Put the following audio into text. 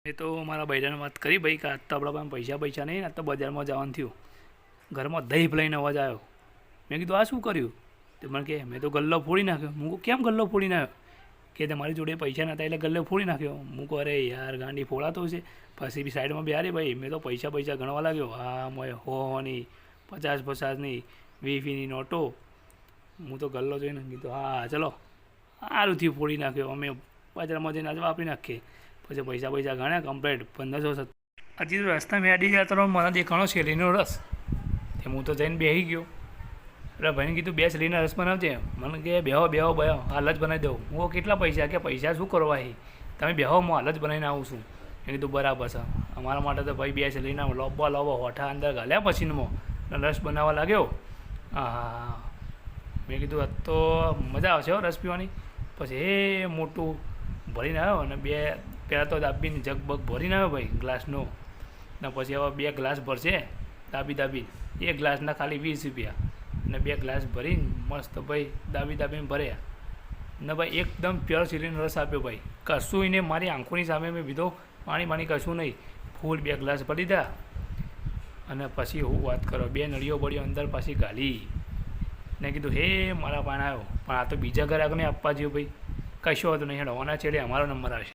એ તો મારા ભાઈડાને વાત કરી ભાઈ કે આજ તો આપણા પાસે પૈસા નહીં, આજ તો બજારમાં જવાનું થયું. ઘરમાં દહીં લઈને અવાજ આવ્યો. મેં કીધું આ શું કર્યું? તો મને કહે મેં તો ગલ્લો ફોડી નાખ્યો. હું કહું કેમ ગલ્લો ફોડી નાખ્યો? કે તમારી જોડે પૈસા નહોતા એટલે ગલ્લો ફોડી નાખ્યો. હું કહું અરે યાર ગાંડી ફોડાતો છે. પછી બી સાઈડમાં બેહારી ભાઈ મેં તો પૈસા ગણવા લાગ્યો. હા મોય 100ની 50-50ની 20ની નોટો. હું તો ગલ્લો જોઈને કીધું હા ચલો સારુંથી ફોડી નાખ્યો. અમે બજારમાં જઈને આજે વાપરી નાખીએ. પછી પૈસા ગણ્યા કમ્પ્લીટ 1570. હજી તો રસ્તામાં અડી ગયા તો મને દેખાણો શેરડીનો રસ. તે હું તો જઈને બેસી ગયો. એટલે ભાઈને કીધું 2 શેરડીના રસ બનાવજે. મને કે બેહો હાલ જ બનાવી દઉં. હું કેટલા પૈસા કે પૈસા શું કરવા એ તમે બેહો હું હાલ જ બનાવીને આવું છું. મેં કીધું બરાબર છે. અમારા માટે તો ભાઈ 2 શેરડીના લોબો હોઠા અંદર ઘાલ્યા પછીમાં રસ બનાવવા લાગ્યો. હા મેં કીધું આજ તો મજા આવશે રસ પીવાની. પછી એ મોટું ભરીને આવ્યો અને પહેલાં તો દાબીને જગબગ ભરીને આવ્યો ભાઈ ગ્લાસનો. ને પછી હવે 2 ગ્લાસ ભરશે દાબી 1 ગ્લાસના ખાલી 20 રૂપિયા. અને 2 ગ્લાસ ભરીને મસ્ત ભાઈ દાબીને ભર્યા. ને ભાઈ એકદમ પ્યોર શેરડીનો રસ આપ્યો ભાઈ. કશું એને મારી આંખોની સામે મેં પીધો. પાણી કશું નહીં. ફૂલ 2 ગ્લાસ ભરી દીધા. અને પછી હું વાત કરો 2 નળીઓ બળીઓ અંદર પાછી ગાલી. ને કીધું હે મારા પાણ આવ્યો. પણ આ તો બીજા ઘરે આગળ આપવા જેવું ભાઈ કશો હતો નહીં. હેડો ઓના છેડે અમારો નંબર આવશે.